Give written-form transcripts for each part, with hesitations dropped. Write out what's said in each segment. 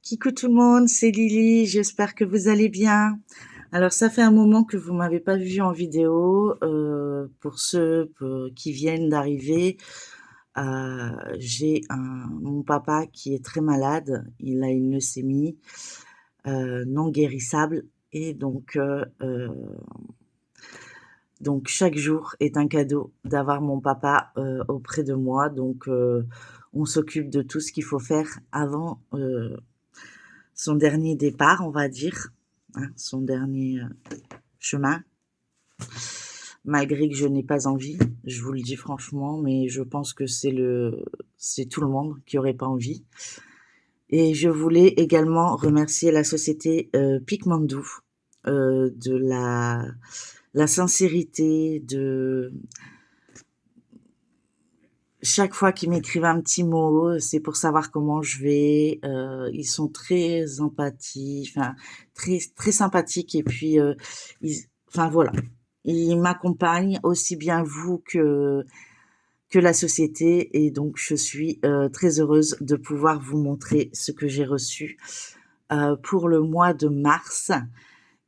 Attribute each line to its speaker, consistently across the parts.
Speaker 1: Coucou tout le monde, c'est Lily, j'espère que vous allez bien. Alors ça fait un moment que vous m'avez pas vu en vidéo. Pour ceux qui viennent d'arriver, j'ai mon papa qui est très malade, il a une leucémie non guérissable et donc chaque jour est un cadeau d'avoir mon papa auprès de moi. Donc on s'occupe de tout ce qu'il faut faire avant son dernier départ, on va dire, hein, son dernier chemin, malgré que je n'ai pas envie, je vous le dis franchement, mais je pense que c'est tout le monde qui aurait pas envie. Et je voulais également remercier la société Picmandou de la sincérité, de chaque fois qu'ils m'écrivent un petit mot, c'est pour savoir comment je vais. Ils sont très empathiques, enfin très très sympathiques et puis enfin voilà, ils m'accompagnent aussi bien vous que la société et donc je suis très heureuse de pouvoir vous montrer ce que j'ai reçu pour le mois de mars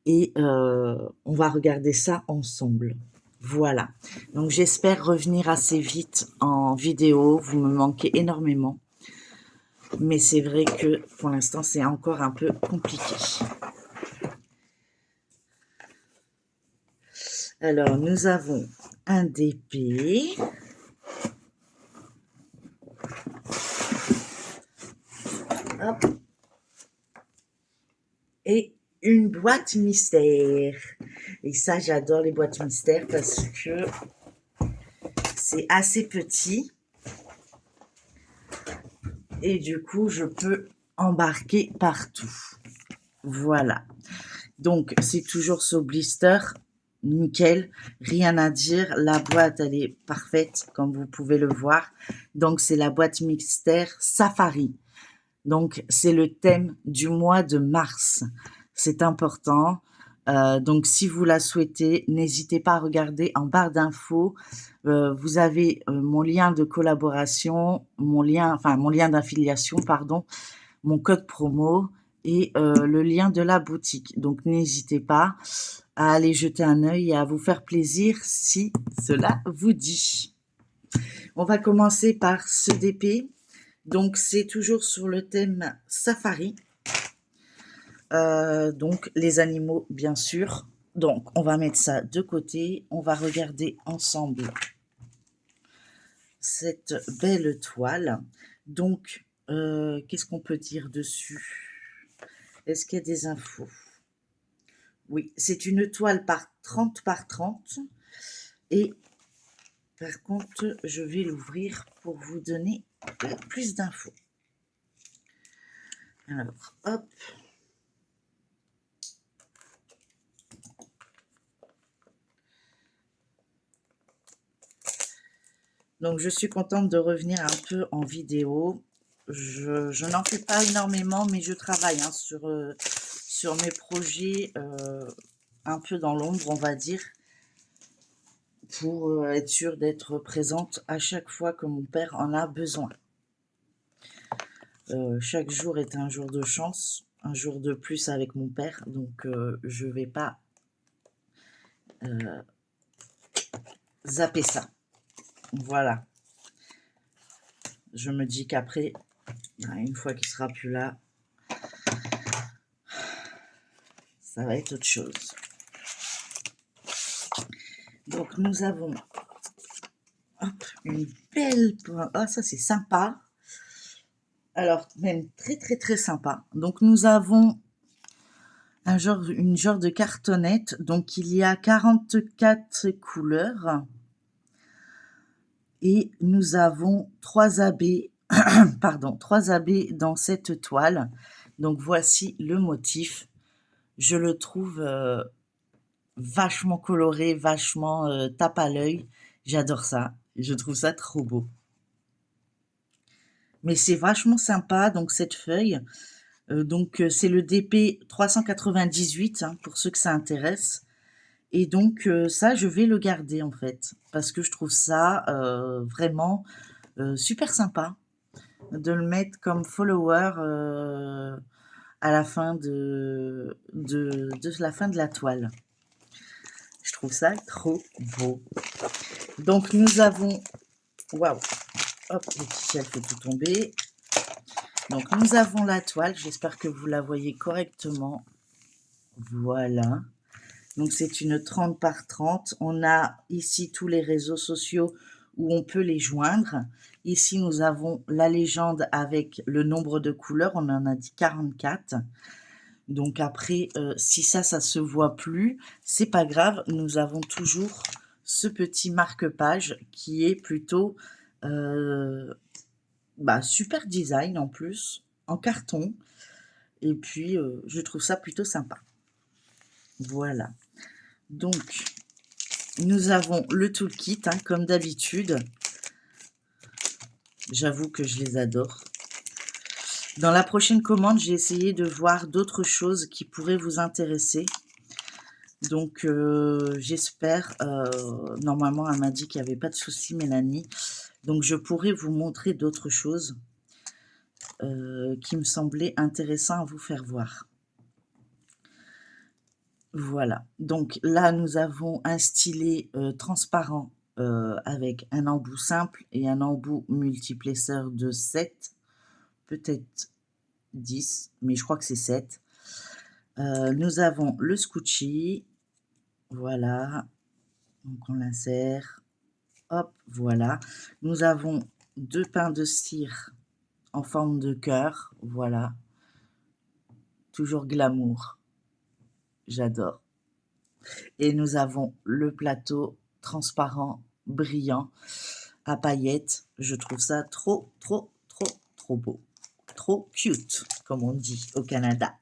Speaker 1: et on va regarder ça ensemble. Voilà. Donc j'espère revenir assez vite en vidéo. Vous me manquez énormément. Mais c'est vrai que pour l'instant, c'est encore un peu compliqué. Alors, nous avons un DP. Hop. Et une boîte mystère. Et ça, j'adore les boîtes mystères parce que c'est assez petit. Et du coup, je peux embarquer partout. Voilà. Donc, c'est toujours ce blister. Nickel. Rien à dire. La boîte, elle est parfaite, comme vous pouvez le voir. Donc, c'est la boîte mystère Safari. Donc, c'est le thème du mois de mars. C'est important. Donc, si vous la souhaitez, n'hésitez pas à regarder en barre d'infos. Vous avez mon lien de collaboration, mon lien d'affiliation, pardon, mon code promo et le lien de la boutique. Donc, n'hésitez pas à aller jeter un œil et à vous faire plaisir si cela vous dit. On va commencer par ce DP. Donc, c'est toujours sur le thème safari. Donc, les animaux, bien sûr. Donc, on va mettre ça de côté. On va regarder ensemble cette belle toile. Donc, qu'est-ce qu'on peut dire dessus? Est-ce qu'il y a des infos? Oui, c'est une toile par 30 par 30. Et par contre, je vais l'ouvrir pour vous donner plus d'infos. Alors, hop. Donc, je suis contente de revenir un peu en vidéo. Je n'en fais pas énormément, mais je travaille hein, sur mes projets un peu dans l'ombre, on va dire, pour être sûre d'être présente à chaque fois que mon père en a besoin. Chaque jour est un jour de chance, un jour de plus avec mon père, donc je vais pas zapper ça. Voilà. Je me dis qu'après, une fois qu'il sera plus là, ça va être autre chose. Donc nous avons une belle... Ah, ça c'est sympa. Alors, même très très très sympa. Donc nous avons une genre de cartonnette. Donc il y a 44 couleurs. Et nous avons 3 abeilles, pardon, 3 abeilles dans cette toile. Donc voici le motif. Je le trouve vachement coloré, vachement tape à l'œil. J'adore ça. Je trouve ça trop beau. Mais c'est vachement sympa, donc cette feuille. C'est le DP 398, hein, pour ceux que ça intéresse. Et donc ça, je vais le garder en fait, parce que je trouve ça vraiment super sympa de le mettre comme follower à la fin de la fin de la toile. Je trouve ça trop beau. Donc nous avons, waouh, hop, Laetitia elle fait tout tomber. Donc nous avons la toile, j'espère que vous la voyez correctement. Voilà. Donc c'est une 30 par 30. On a ici tous les réseaux sociaux où on peut les joindre. Ici nous avons la légende avec le nombre de couleurs, on en a dit 44. Donc après, si ça se voit plus, c'est pas grave, nous avons toujours ce petit marque-page qui est plutôt super design en plus, en carton. Et puis, je trouve ça plutôt sympa. Voilà. Donc, nous avons le toolkit, hein, comme d'habitude. J'avoue que je les adore. Dans la prochaine commande, j'ai essayé de voir d'autres choses qui pourraient vous intéresser. Donc, j'espère, normalement, elle m'a dit qu'il n'y avait pas de souci, Mélanie. Donc, je pourrais vous montrer d'autres choses qui me semblaient intéressantes à vous faire voir. Voilà. Donc, là, nous avons un stylet transparent avec un embout simple et un embout multiplesseur de 7, peut-être 10, mais je crois que c'est 7. Nous avons le scotchy, voilà, donc on l'insère, hop, voilà. Nous avons 2 pains de cire en forme de cœur, voilà, toujours glamour, j'adore. Et nous avons le plateau transparent, brillant, à paillettes, je trouve ça trop, trop, trop, trop beau. Trop cute, comme on dit au Canada.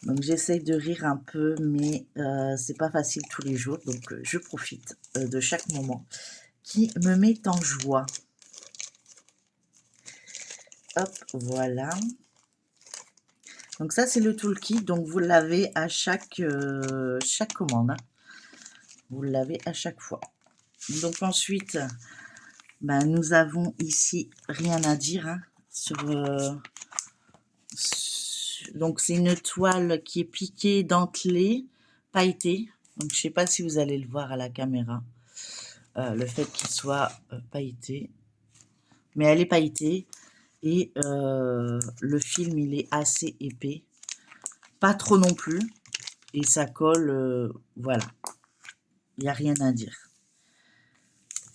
Speaker 1: Donc j'essaye de rire un peu, mais c'est pas facile tous les jours, donc je profite de chaque moment qui me met en joie. Hop, voilà. Donc ça c'est le toolkit, donc vous l'avez à chaque commande. Hein. Vous l'avez à chaque fois. Donc ensuite, nous avons ici rien à dire hein, donc c'est une toile qui est piquée, dentelée, pailletée. Donc je ne sais pas si vous allez le voir à la caméra, le fait qu'il soit pailleté. Mais elle est pailletée et le film il est assez épais. Pas trop non plus. Et ça colle, voilà. Il n'y a rien à dire.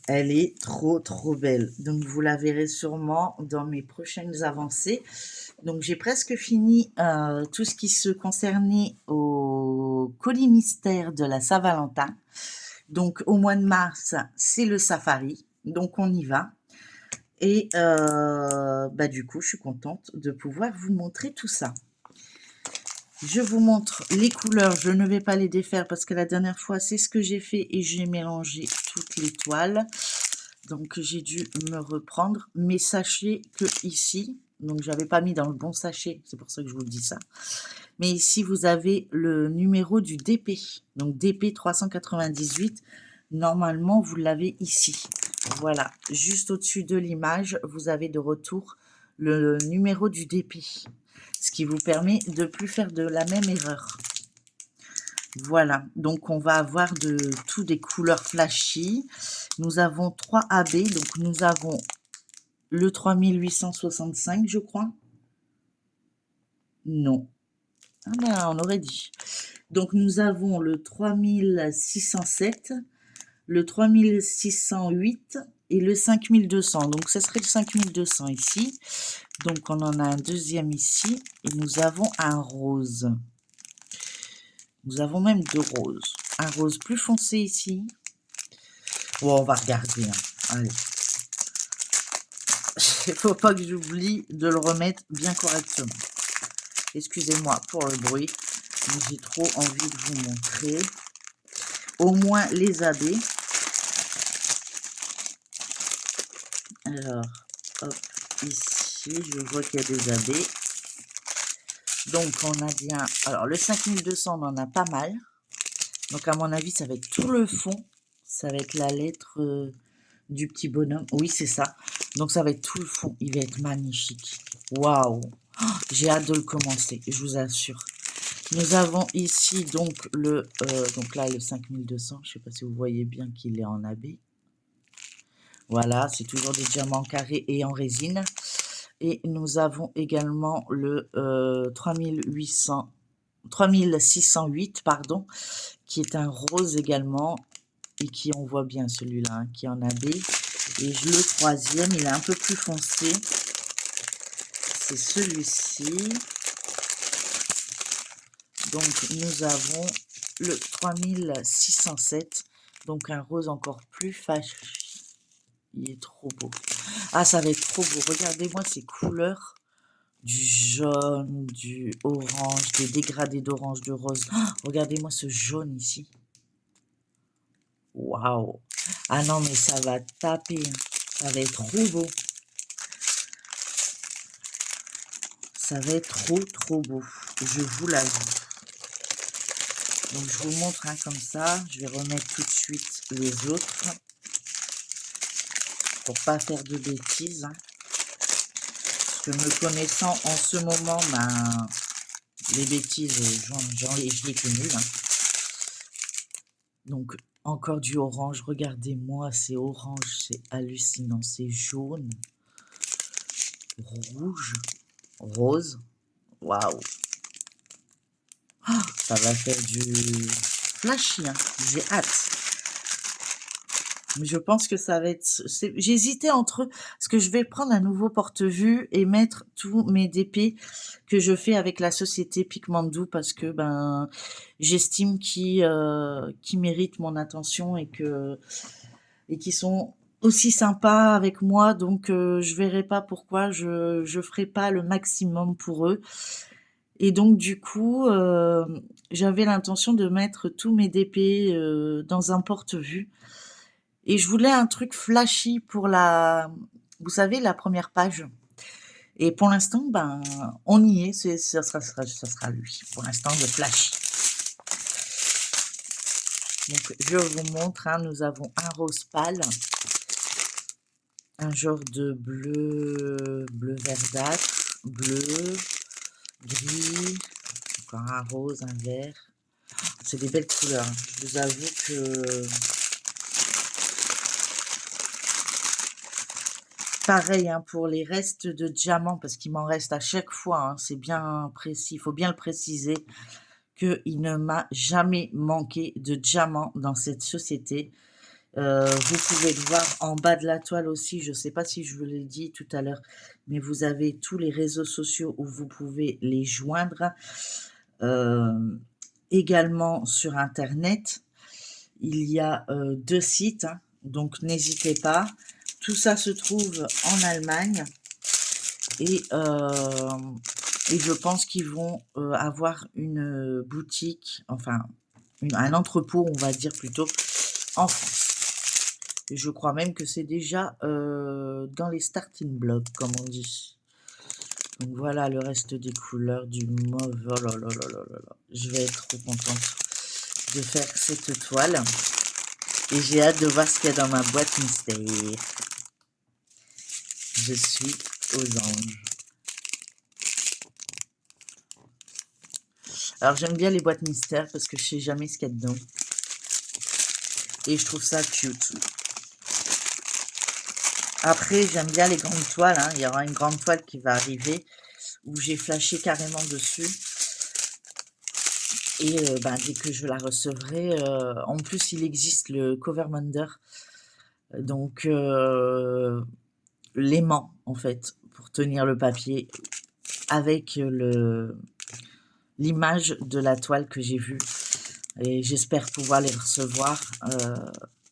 Speaker 1: Elle est trop trop belle. Donc vous la verrez sûrement dans mes prochaines avancées. Donc j'ai presque fini tout ce qui se concernait au colis mystère de la Saint-Valentin. Donc au mois de mars, c'est le safari. Donc on y va. Et du coup, je suis contente de pouvoir vous montrer tout ça. Je vous montre les couleurs. Je ne vais pas les défaire parce que la dernière fois, c'est ce que j'ai fait et j'ai mélangé toutes les toiles. Donc j'ai dû me reprendre. Mais sachez que ici, donc j'avais pas mis dans le bon sachet, c'est pour ça que je vous dis ça. Mais ici, vous avez le numéro du DP. Donc DP 398. Normalement, vous l'avez ici. Voilà, juste au-dessus de l'image, vous avez de retour le numéro du DP. Ce qui vous permet de ne plus faire de la même erreur. Voilà, donc on va avoir de tout des couleurs flashy. Nous avons 3 AB, donc nous avons le 3865, je crois. Non. Ah ben, on aurait dit. Donc nous avons le 3607, le 3608 et le 5200. Donc ce serait le 5200 ici. Donc on en a un deuxième ici et nous avons un rose. Nous avons même 2 roses. Un rose plus foncé ici. Bon, on va regarder. Hein. Allez. Il ne faut pas que j'oublie de le remettre bien correctement. Excusez-moi pour le bruit. J'ai trop envie de vous montrer. Au moins les AB. Alors, hop, ici, je vois qu'il y a des AB. Donc, on a bien... Alors, le 5200, on en a pas mal. Donc, à mon avis, ça va être tout le fond. Ça va être la lettre du petit bonhomme. Oui, c'est ça. Donc ça va être tout le fond, il va être magnifique. Waouh! Oh, j'ai hâte de le commencer, je vous assure. Nous avons ici donc donc là le 5200, je ne sais pas si vous voyez bien qu'il est en AB. Voilà, c'est toujours des diamants carrés et en résine. Et nous avons également le 3608, pardon, qui est un rose également, et qui, on voit bien celui-là, hein, qui est en AB. Et le troisième, il est un peu plus foncé. C'est celui-ci. Donc, nous avons le 3607. Donc, un rose encore plus fâché. Il est trop beau. Ah, ça va être trop beau. Regardez-moi ces couleurs. Du jaune, du orange, des dégradés d'orange, de rose. Oh, regardez-moi ce jaune ici. Waouh! Ah non, mais ça va taper. Ça va être trop beau. Ça va être trop, trop beau. Je vous l'avoue. Donc, je vous montre hein, comme ça. Je vais remettre tout de suite les autres. Pour pas faire de bêtises. Hein. Parce que me connaissant en ce moment, ben, les bêtises, je les cumule. Hein. Donc, encore du orange. Regardez-moi, c'est orange, c'est hallucinant. C'est jaune, rouge, rose. Waouh! Oh, ça va faire du flashy. Hein. J'ai hâte. Mais je pense que ça va être... J'hésitais entre eux, parce que je vais prendre un nouveau porte-vue et mettre tous mes DP que je fais avec la société Pigmandou, parce que ben j'estime qu'ils méritent mon attention et qui sont aussi sympas avec moi, donc je verrai pas pourquoi je ferai pas le maximum pour eux. Et donc du coup, j'avais l'intention de mettre tous mes DP dans un porte-vue. Et je voulais un truc flashy pour vous savez, la première page. Et pour l'instant, ben, on y est, ça sera lui. Pour l'instant, le flashy. Donc, je vous montre, hein, nous avons un rose pâle, un genre de bleu verdâtre, bleu, gris, encore un rose, un vert. C'est des belles couleurs. Hein. Je vous avoue que... Pareil hein, pour les restes de diamants, parce qu'il m'en reste à chaque fois, hein, c'est bien précis, il faut bien le préciser, qu'il ne m'a jamais manqué de diamants dans cette société. Vous pouvez le voir en bas de la toile aussi, je ne sais pas si je vous l'ai dit tout à l'heure, mais vous avez tous les réseaux sociaux où vous pouvez les joindre. Également sur Internet, il y a 2 sites, hein, donc n'hésitez pas. Tout ça se trouve en Allemagne et je pense qu'ils vont avoir une boutique, enfin un entrepôt, on va dire plutôt, en France. Et je crois même que c'est déjà dans les starting blocks, comme on dit. Donc voilà le reste des couleurs du mauve. Oh là là là là là là. Je vais être trop contente de faire cette toile. Et j'ai hâte de voir ce qu'il y a dans ma boîte mystère. Je suis aux anges. Alors j'aime bien les boîtes mystères parce que je sais jamais ce qu'il y a dedans. Et je trouve ça cute. Après j'aime bien les grandes toiles. Hein. Il y aura une grande toile qui va arriver où j'ai flashé carrément dessus. Et dès que je la recevrai, en plus il existe le Covermender. Donc l'aimant en fait pour tenir le papier avec l'image de la toile que j'ai vue et j'espère pouvoir les recevoir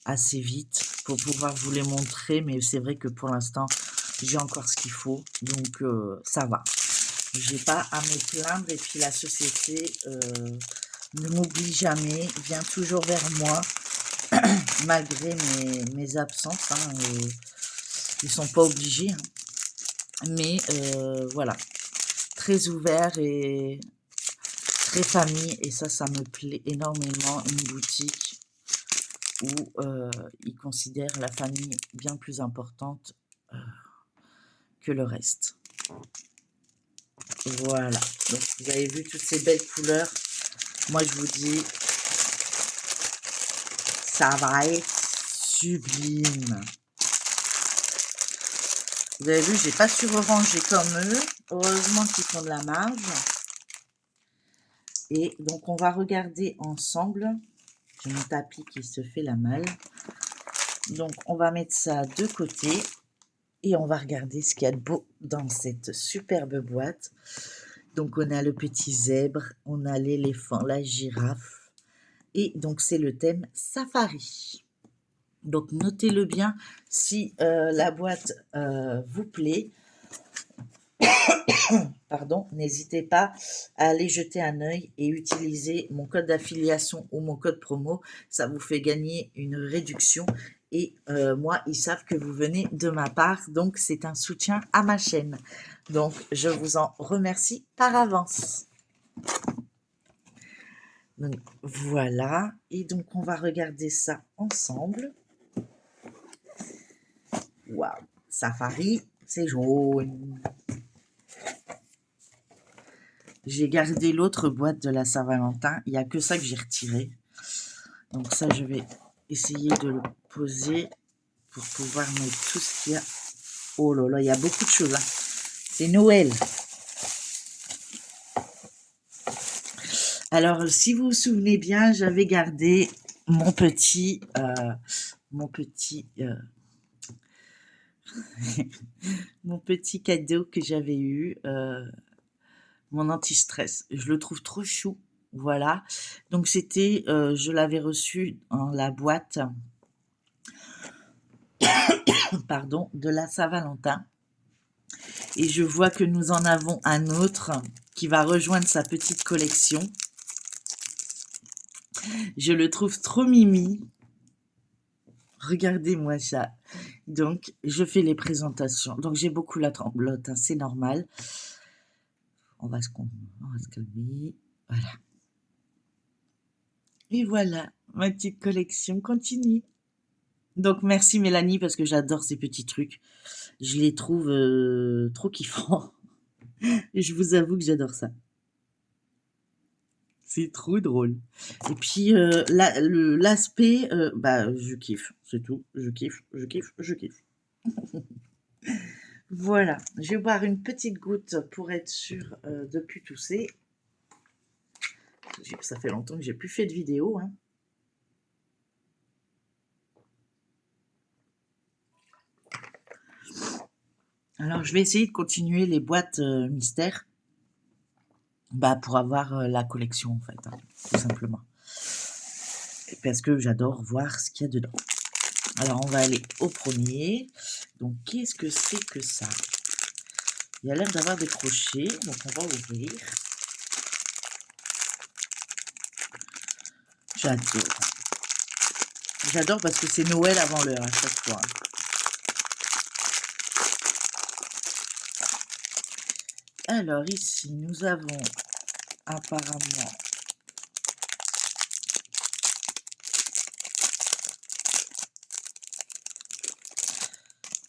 Speaker 1: assez vite pour pouvoir vous les montrer, mais c'est vrai que pour l'instant j'ai encore ce qu'il faut, donc ça va, j'ai pas à me plaindre. Et puis la société ne m'oublie jamais, vient toujours vers moi malgré mes absences, hein, ils sont pas obligés, hein. Mais voilà, très ouvert et très famille, et ça me plaît énormément, une boutique où ils considèrent la famille bien plus importante que le reste. Voilà, donc vous avez vu toutes ces belles couleurs. Moi je vous dis, ça va être sublime. Vous avez vu, j'ai pas sur-rangé comme eux. Heureusement qu'ils font de la marge. Et donc on va regarder ensemble. J'ai mon tapis qui se fait la malle. Donc on va mettre ça de côté. Et on va regarder ce qu'il y a de beau dans cette superbe boîte. Donc on a le petit zèbre, on a l'éléphant, la girafe. Et donc c'est le thème safari. Donc notez-le bien si la boîte vous plaît. Pardon, n'hésitez pas à aller jeter un œil et utiliser mon code d'affiliation ou mon code promo. Ça vous fait gagner une réduction. Et moi, ils savent que vous venez de ma part. Donc, c'est un soutien à ma chaîne. Donc, je vous en remercie par avance. Donc, voilà. Et donc, on va regarder ça ensemble. Waouh, Safari, c'est jaune. J'ai gardé l'autre boîte de la Saint-Valentin. Il n'y a que ça que j'ai retiré. Donc ça, je vais essayer de le poser pour pouvoir mettre tout ce qu'il y a. Oh là là, il y a beaucoup de choses. Hein. C'est Noël. Alors, si vous vous souvenez bien, j'avais gardé mon petit mon petit cadeau que j'avais eu, mon anti-stress. Je le trouve trop chou. Voilà. Donc, c'était, je l'avais reçu dans la boîte, pardon, de la Saint-Valentin. Et je vois que nous en avons un autre qui va rejoindre sa petite collection. Je le trouve trop mimi. Regardez-moi ça. Donc, je fais les présentations. Donc, j'ai beaucoup la tremblote, hein, c'est normal. On va se calmer. Voilà. Et voilà, ma petite collection continue. Donc, merci Mélanie, parce que j'adore ces petits trucs. Je les trouve trop kiffants. Et je vous avoue que j'adore ça. C'est trop drôle. Et puis, l'aspect, je kiffe, c'est tout. Je kiffe, je kiffe, je kiffe. Voilà, je vais boire une petite goutte pour être sûre de plus tousser. Ça fait longtemps que j'ai plus fait de vidéo. Hein. Alors, je vais essayer de continuer les boîtes mystères. Pour avoir la collection, en fait, hein, tout simplement. Parce que j'adore voir ce qu'il y a dedans. Alors, on va aller au premier. Donc, qu'est-ce que c'est que ça? Il y a l'air d'avoir des crochets, donc on va ouvrir. J'adore. J'adore parce que c'est Noël avant l'heure à chaque fois. Alors ici, nous avons apparemment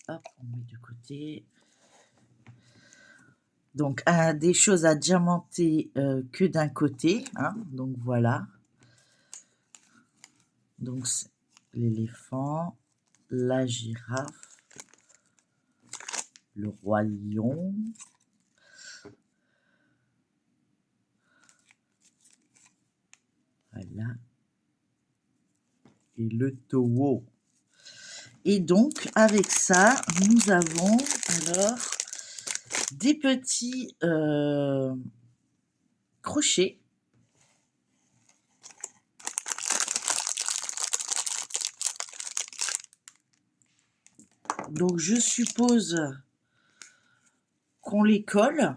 Speaker 1: hop, on met de côté. Donc, des choses à diamanter que d'un côté. Hein, donc, voilà. Donc, l'éléphant, la girafe, le roi lion. Voilà. Et le taureau. Et donc, avec ça, nous avons alors des petits crochets. Donc, je suppose qu'on les colle.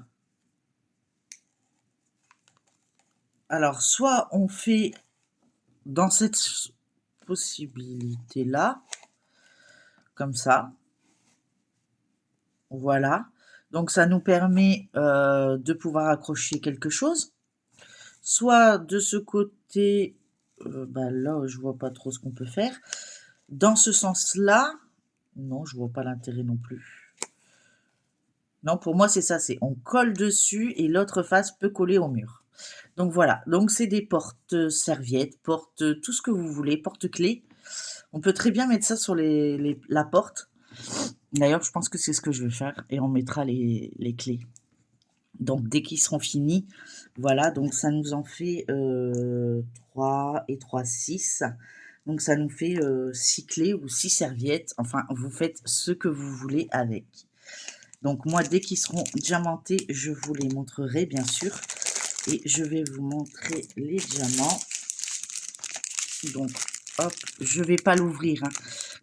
Speaker 1: Alors, soit on fait dans cette possibilité-là, comme ça. Voilà. Donc, ça nous permet de pouvoir accrocher quelque chose. Soit de ce côté, là, je vois pas trop ce qu'on peut faire. Dans ce sens-là, non, je vois pas l'intérêt non plus. Non, pour moi, c'est ça, c'est on colle dessus et l'autre face peut coller au mur. Donc voilà, donc c'est des porte-serviettes, porte tout ce que vous voulez, porte-clés. On peut très bien mettre ça sur la porte. D'ailleurs, je pense que c'est ce que je vais faire et on mettra les clés. Donc dès qu'ils seront finis, voilà, donc ça nous en fait 3 et 3, 6. Donc ça nous fait 6 clés ou 6 serviettes. Enfin, vous faites ce que vous voulez avec. Donc moi, dès qu'ils seront diamantés, je vous les montrerai bien sûr. Et je vais vous montrer les diamants. Donc, hop, je vais pas l'ouvrir, hein,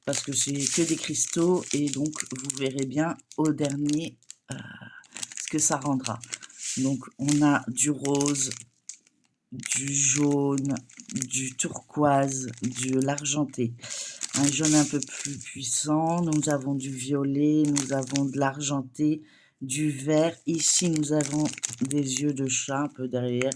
Speaker 1: parce que c'est que des cristaux. Et donc, vous verrez bien au dernier ce que ça rendra. Donc, on a du rose, du jaune, du turquoise, de l'argenté. Un jaune un peu plus puissant. Nous avons du violet, nous avons de l'argenté, du vert. Ici, nous avons des yeux de chat un peu derrière.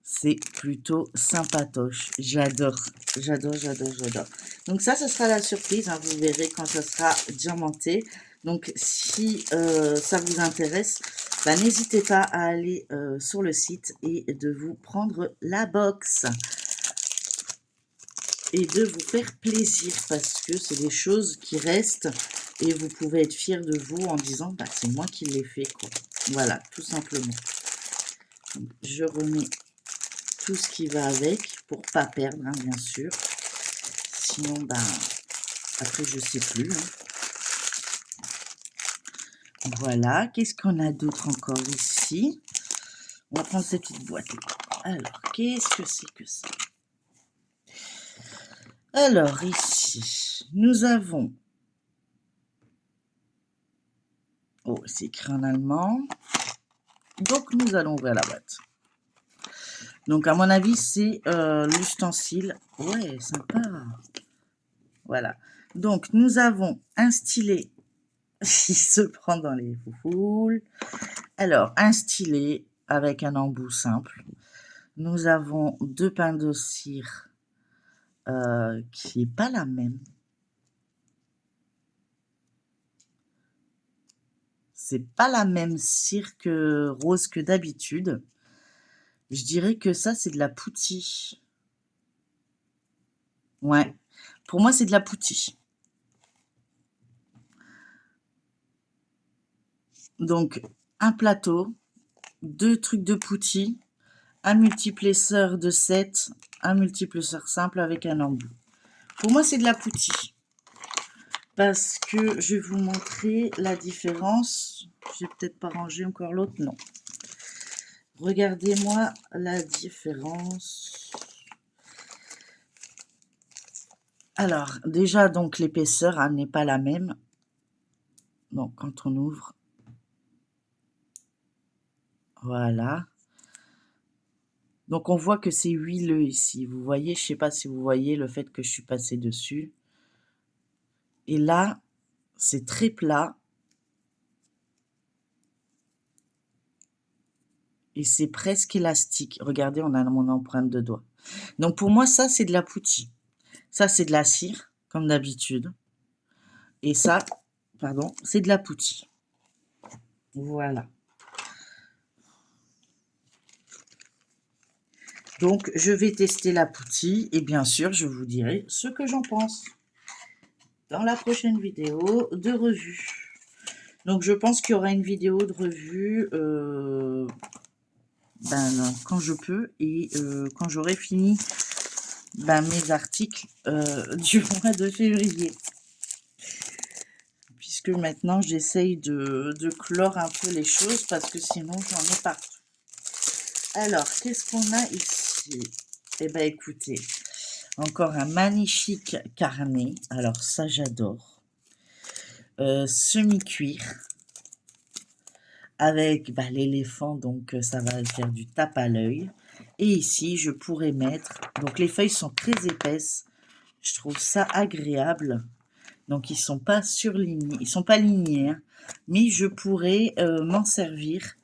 Speaker 1: C'est plutôt sympatoche. J'adore, j'adore, j'adore, j'adore. Donc ça, ce sera la surprise. Hein, vous verrez quand ça sera diamanté. Donc si ça vous intéresse, bah, n'hésitez pas à aller sur le site et de vous prendre la box. Et de vous faire plaisir parce que c'est des choses qui restent et vous pouvez être fier de vous en disant bah, c'est moi qui l'ai fait, quoi. Voilà, tout simplement. Donc, je remets tout ce qui va avec pour pas perdre, hein, bien sûr. Sinon, ben, après, je sais plus. Hein. Voilà. Qu'est-ce qu'on a d'autre encore ici? On va prendre cette petite boîte. Alors, qu'est-ce que c'est que ça? Alors, ici, nous avons... Oh, c'est écrit en allemand. Donc, nous allons ouvrir la boîte. Donc, à mon avis, c'est l'ustensile. Ouais, sympa. Voilà. Donc, nous avons un stylet. Il se prend dans les foufoules. Alors, un stylet avec un embout simple. Nous avons 2 pains de cire qui n'est pas la même. C'est pas la même cire que rose que d'habitude. Je dirais que ça, c'est de la poutille. Ouais. Pour moi, c'est de la poutille. Donc, un plateau, 2 trucs de poutille, un multiplesseur de 7, un multiplesseur simple avec un embout. Pour moi, c'est de la poutille. Parce que je vais vous montrer la différence. J'ai peut-être pas rangé encore l'autre, non. Regardez-moi la différence. Alors, déjà, donc, l'épaisseur hein, n'est pas la même. Donc, quand on ouvre, voilà. Donc, on voit que c'est huileux ici. Vous voyez, je ne sais pas si vous voyez le fait que je suis passée dessus. Et là, c'est très plat. Et c'est presque élastique. Regardez, on a mon empreinte de doigt. Donc, pour moi, ça, c'est de la poutille. Ça, c'est de la cire, comme d'habitude. Et ça, pardon, c'est de la poutille. Voilà. Donc, je vais tester la poutille et bien sûr, je vous dirai ce que j'en pense dans la prochaine vidéo de revue. Donc, je pense qu'il y aura une vidéo de revue quand je peux et quand j'aurai fini mes articles du mois de février. Puisque maintenant, j'essaye de clore un peu les choses parce que sinon, j'en ai partout. Alors, qu'est-ce qu'on a ici? Eh bien, écoutez, encore un magnifique carnet. Alors, ça, j'adore. Semi-cuir. Avec l'éléphant, donc ça va faire du tape à l'œil. Et ici, je pourrais mettre... Donc, les feuilles sont très épaisses. Je trouve ça agréable. Donc, ils ne sont pas surlignés. Ils ne sont pas lignés. Hein, mais je pourrais m'en servir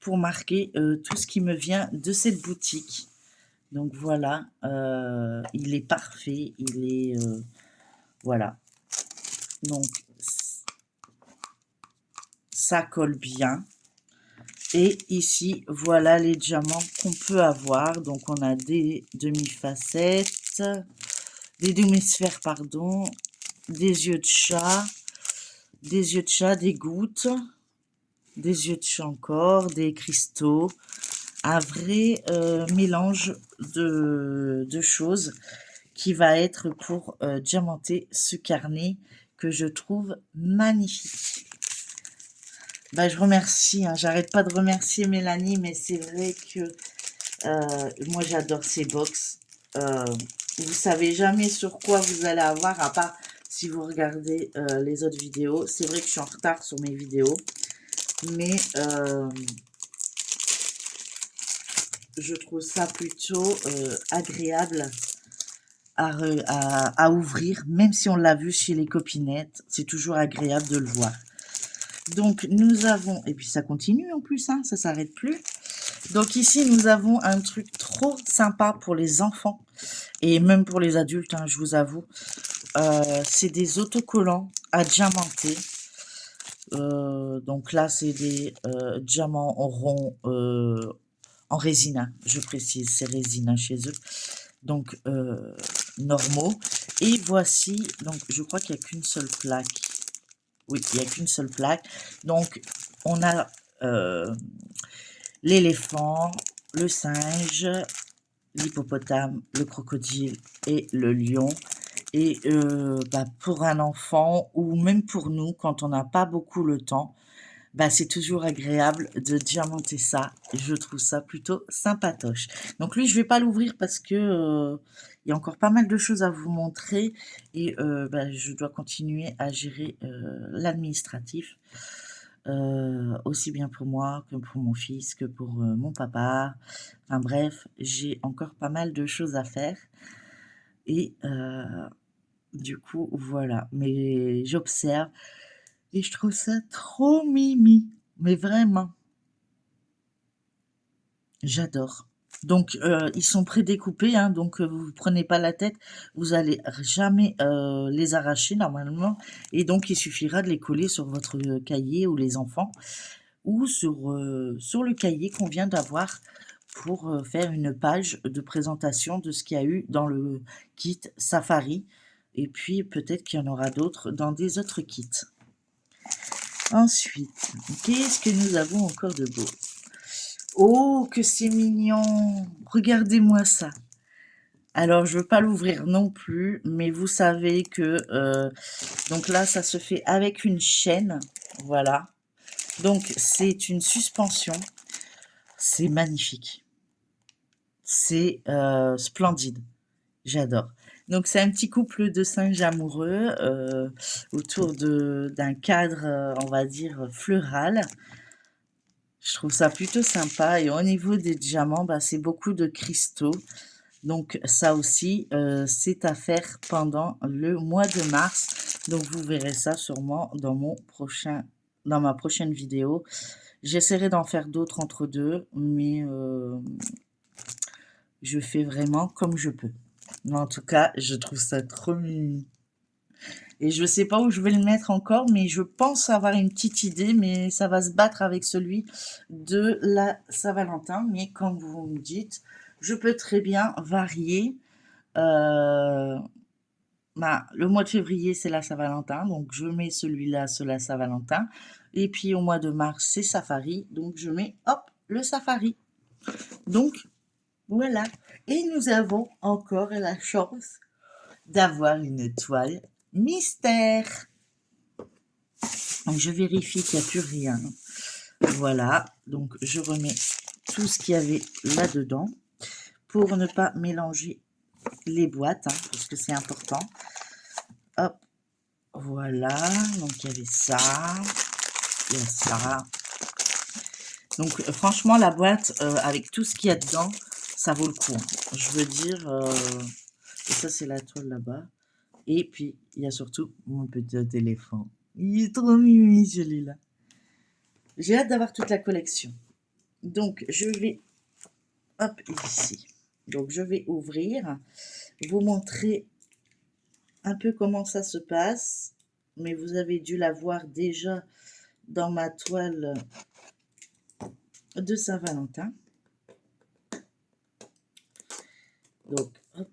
Speaker 1: pour marquer tout ce qui me vient de cette boutique. Donc voilà, il est parfait, il est... voilà. Donc, ça colle bien. Et ici, voilà les diamants qu'on peut avoir. Donc, on a des demi-facettes, des demi-sphères, pardon, des yeux de chat, des gouttes, des yeux de chat encore, des cristaux. Un vrai mélange de choses qui va être pour diamanter ce carnet que je trouve magnifique. Bah, je remercie, hein, j'arrête pas de remercier Mélanie, mais c'est vrai que moi j'adore ces box. Vous savez jamais sur quoi vous allez avoir, à part si vous regardez les autres vidéos. C'est vrai que je suis en retard sur mes vidéos, mais je trouve ça plutôt agréable à ouvrir, même si on l'a vu chez les copinettes, c'est toujours agréable de le voir. Donc nous avons, et puis ça continue en plus, hein, ça s'arrête plus. Donc ici nous avons un truc trop sympa pour les enfants et même pour les adultes, hein, je vous avoue. C'est des autocollants à diamanter. Donc là c'est des diamants ronds en résine, hein, je précise, c'est résine, hein, chez eux. Donc normaux. Et voici, donc je crois qu'il n'y a qu'une seule plaque. Oui, il n'y a qu'une seule plaque. Donc, on a l'éléphant, le singe, l'hippopotame, le crocodile et le lion. Et bah, pour un enfant, ou même pour nous, quand on n'a pas beaucoup le temps, bah, c'est toujours agréable de diamanter ça. Je trouve ça plutôt sympatoche. Donc lui, je vais pas l'ouvrir parce que il y a encore pas mal de choses à vous montrer et bah, je dois continuer à gérer l'administratif. Aussi bien pour moi que pour mon fils, que pour mon papa. Enfin bref, j'ai encore pas mal de choses à faire. Et du coup, voilà. Mais j'observe et je trouve ça trop mimi. Mais vraiment, j'adore. Donc, ils sont prédécoupés, hein, donc vous ne prenez pas la tête. Vous allez jamais les arracher normalement. Et donc, il suffira de les coller sur votre cahier ou les enfants. Ou sur le cahier qu'on vient d'avoir pour faire une page de présentation de ce qu'il y a eu dans le kit Safari. Et puis, peut-être qu'il y en aura d'autres dans des autres kits. Ensuite, qu'est-ce que nous avons encore de beau? Oh, que c'est mignon! Regardez-moi ça. Alors, je ne veux pas l'ouvrir non plus, mais vous savez que... donc là, ça se fait avec une chaîne. Voilà. Donc, c'est une suspension. C'est magnifique. C'est splendide. J'adore. Donc, c'est un petit couple de singes amoureux autour d'un cadre, on va dire, floral. Je trouve ça plutôt sympa. Et au niveau des diamants, bah, c'est beaucoup de cristaux. Donc, ça aussi, c'est à faire pendant le mois de mars. Donc, vous verrez ça sûrement dans ma prochaine vidéo. J'essaierai d'en faire d'autres entre deux, mais je fais vraiment comme je peux. Mais en tout cas, je trouve ça trop mignon. Et je ne sais pas où je vais le mettre encore, mais je pense avoir une petite idée, mais ça va se battre avec celui de la Saint-Valentin. Mais comme vous me dites, je peux très bien varier. Le mois de février, c'est la Saint-Valentin, donc je mets celui-là sur la Saint-Valentin. Et puis au mois de mars, c'est Safari, donc je mets, hop, le Safari. Donc, voilà. Et nous avons encore la chance d'avoir une toile mystère. Donc, je vérifie qu'il n'y a plus rien. Voilà. Donc, je remets tout ce qu'il y avait là-dedans pour ne pas mélanger les boîtes, hein, parce que c'est important. Hop. Voilà. Donc, il y avait ça. Il y a ça. Donc, franchement, la boîte, avec tout ce qu'il y a dedans, ça vaut le coup. Hein. Je veux dire... et ça, c'est la toile là-bas. Et puis, il y a surtout mon petit éléphant. Il est trop mimi, celui-là. J'ai hâte d'avoir toute la collection. Donc, je vais... Hop, ici. Donc, je vais ouvrir. Vous montrer un peu comment ça se passe. Mais vous avez dû la voir déjà dans ma toile de Saint-Valentin. Donc, hop,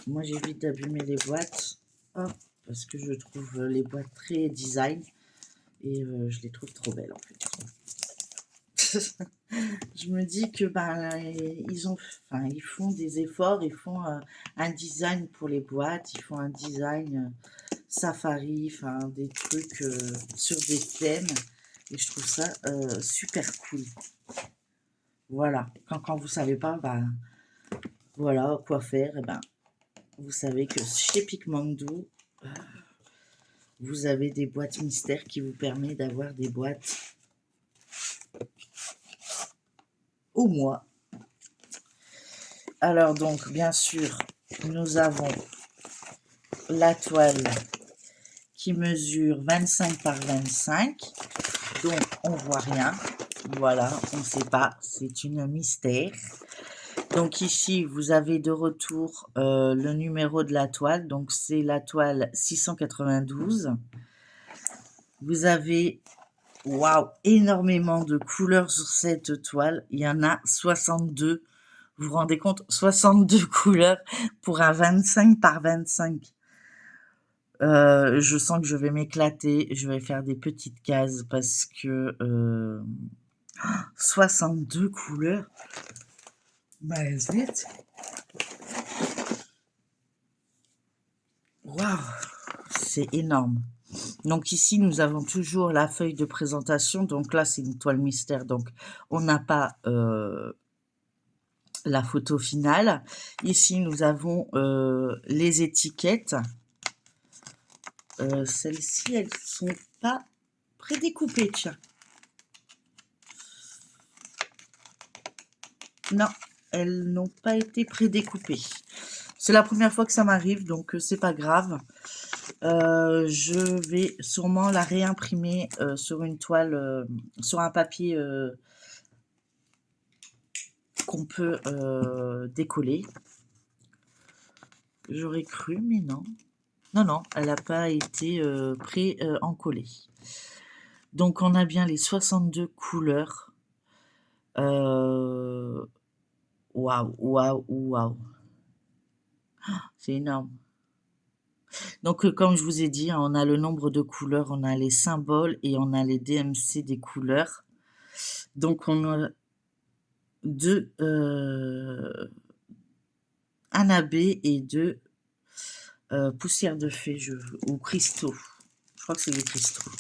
Speaker 1: moi j'évite d'abîmer les boîtes, hop, parce que je trouve les boîtes très design et je les trouve trop belles en fait. Je me dis que ils font des efforts, ils font un design pour les boîtes, ils font un design safari, enfin des trucs sur des thèmes et je trouve ça super cool. Voilà, quand vous savez pas, voilà quoi faire, et vous savez que chez Picmando, vous avez des boîtes mystères qui vous permettent d'avoir des boîtes au mois. Alors donc, bien sûr, nous avons la toile qui mesure 25 par 25. Donc, on voit rien. Voilà, on ne sait pas. C'est une mystère. Donc ici, vous avez de retour le numéro de la toile. Donc, c'est la toile 692. Vous avez, waouh, énormément de couleurs sur cette toile. Il y en a 62. Vous vous rendez compte? 62 couleurs pour un 25 par 25. Je sens que je vais m'éclater. Je vais faire des petites cases parce que 62 couleurs. Vite. Waouh, c'est énorme. Donc ici, nous avons toujours la feuille de présentation. Donc là, c'est une toile mystère. Donc, on n'a pas la photo finale. Ici, nous avons les étiquettes. Celles-ci, elles sont pas prédécoupées, tiens. Non, elles n'ont pas été prédécoupées. C'est la première fois que ça m'arrive, donc c'est pas grave. Je vais sûrement la réimprimer sur une toile, sur un papier qu'on peut décoller. J'aurais cru, mais non. Non, elle n'a pas été pré-encollée. Donc, on a bien les 62 couleurs. Waouh, waouh, waouh. C'est énorme. Donc, comme je vous ai dit, on a le nombre de couleurs, on a les symboles et on a les DMC des couleurs. Donc, on a un AB et deux poussières de fée ou cristaux. Je crois que c'est des cristaux.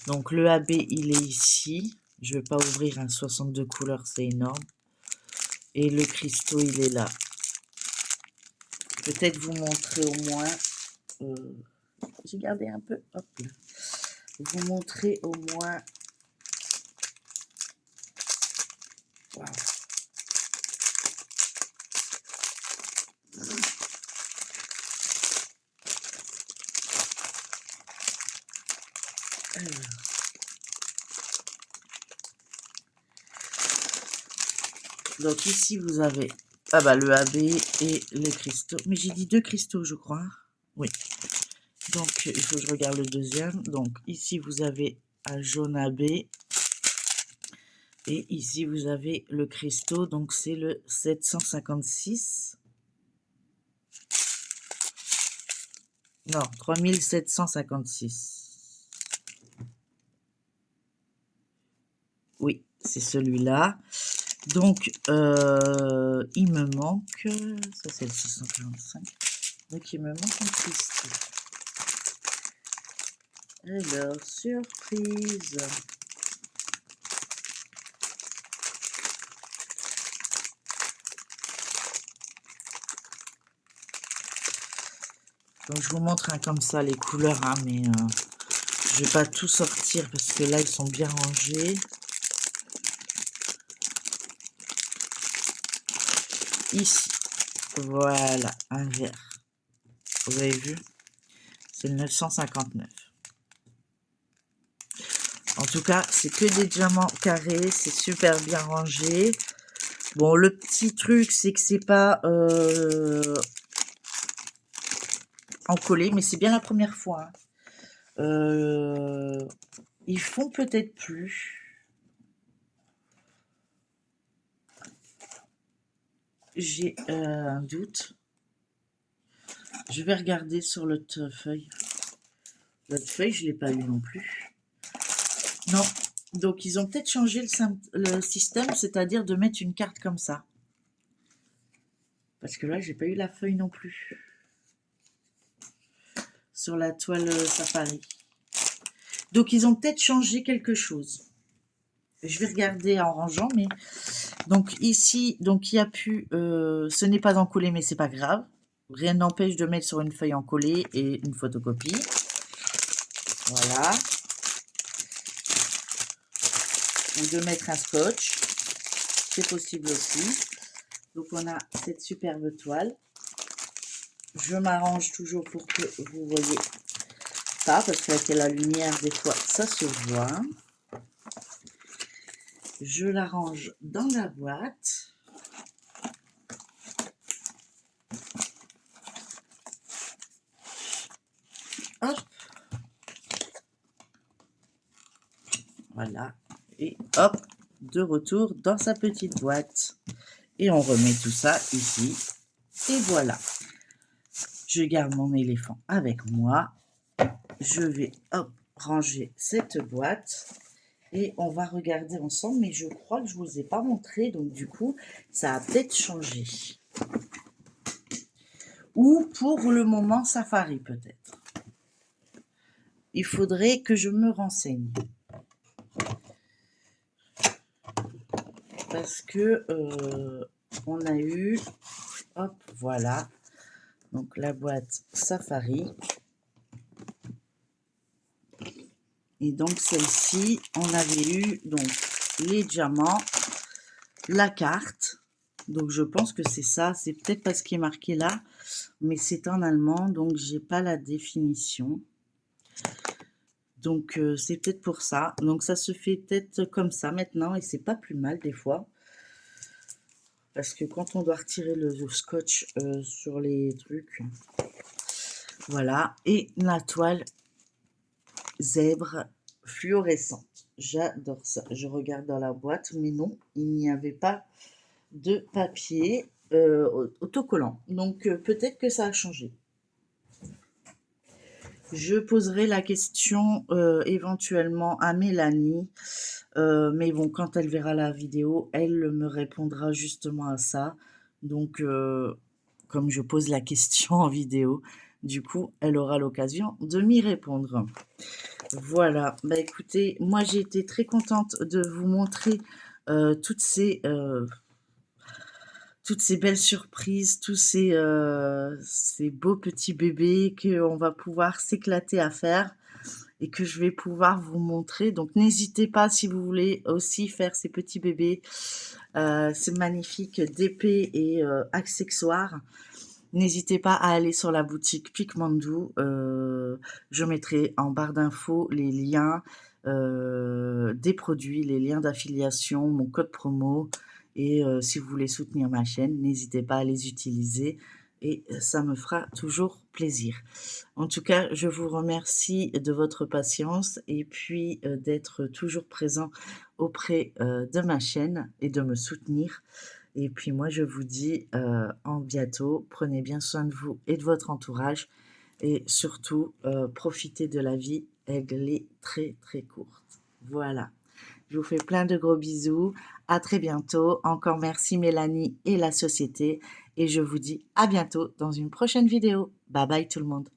Speaker 1: Donc, le AB, il est ici. Je ne vais pas ouvrir un 62 couleurs, c'est énorme. Et le cristaux, il est là. Peut-être vous montrer au moins... j'ai gardé un peu. Hop là. Vous montrer au moins... Wow. Alors. Donc ici, vous avez le AB et les cristaux. Mais j'ai dit 2 cristaux, je crois. Oui. Donc, il faut que je regarde le deuxième. Donc, ici, vous avez un jaune AB. Et ici, vous avez le cristaux. Donc, c'est le 756. Non, 3756. Oui, c'est celui-là. Donc, il me manque... Ça, c'est le 645. Donc, il me manque un cristaux. Alors, surprise. Donc, je vous montre comme ça les couleurs, mais je vais pas tout sortir parce que là, ils sont bien rangés. Ici, voilà, un vert. Vous avez vu? C'est le 959. En tout cas, c'est que des diamants carrés, c'est super bien rangé. Bon, le petit truc, c'est que c'est pas encollé, mais c'est bien la première fois Ils font peut-être plus. J'ai un doute. Je vais regarder sur l'autre feuille. L'autre feuille, je ne l'ai pas eu non plus. Non. Donc, ils ont peut-être changé le système, c'est-à-dire de mettre une carte comme ça. Parce que là, j'ai pas eu la feuille non plus. Sur la toile Safari. Donc, ils ont peut-être changé quelque chose. Je vais regarder en rangeant, mais... Donc, ici, donc il y a pu... ce n'est pas encollé, mais c'est pas grave. Rien n'empêche de mettre sur une feuille encollée et une photocopie. Voilà. Ou de mettre un scotch. C'est possible aussi. Donc, on a cette superbe toile. Je m'arrange toujours pour que vous voyez pas, parce qu'avec la lumière, des fois, ça se voit. Je la range dans la boîte. Hop. Voilà. Et hop, de retour dans sa petite boîte. Et on remet tout ça ici. Et voilà. Je garde mon éléphant avec moi. Je vais, hop, ranger cette boîte. Et on va regarder ensemble, mais je crois que je ne vous ai pas montré, donc du coup, ça a peut-être changé. Ou pour le moment, Safari peut-être. Il faudrait que je me renseigne. Parce que on a eu, hop, voilà, donc la boîte Safari. Et donc celle-ci, on avait eu donc les diamants, la carte. Donc je pense que c'est ça, c'est peut-être pas ce qui est marqué là, mais c'est en allemand, donc j'ai pas la définition. Donc c'est peut-être pour ça. Donc ça se fait peut-être comme ça maintenant, et c'est pas plus mal des fois. Parce que quand on doit retirer le scotch sur les trucs, voilà. Et la toile zèbre fluorescente. J'adore ça. Je regarde dans la boîte, mais non, il n'y avait pas de papier autocollant. Donc peut-être que ça a changé. Je poserai la question éventuellement à Mélanie. Mais bon, quand elle verra la vidéo, elle me répondra justement à ça. Donc, comme je pose la question en vidéo, du coup, elle aura l'occasion de m'y répondre. Voilà, bah écoutez, moi j'ai été très contente de vous montrer toutes ces belles surprises, tous ces beaux petits bébés qu'on va pouvoir s'éclater à faire et que je vais pouvoir vous montrer. Donc n'hésitez pas si vous voulez aussi faire ces petits bébés, ces magnifiques d'épées et accessoires. N'hésitez pas à aller sur la boutique Pikmandou. Je mettrai en barre d'infos les liens des produits, les liens d'affiliation, mon code promo. Et si vous voulez soutenir ma chaîne, n'hésitez pas à les utiliser et ça me fera toujours plaisir. En tout cas, je vous remercie de votre patience et puis d'être toujours présent auprès de ma chaîne et de me soutenir. Et puis moi, je vous dis en bientôt. Prenez bien soin de vous et de votre entourage. Et surtout, profitez de la vie. Elle est très, très courte. Voilà. Je vous fais plein de gros bisous. À très bientôt. Encore merci Mélanie et la société. Et je vous dis à bientôt dans une prochaine vidéo. Bye bye tout le monde.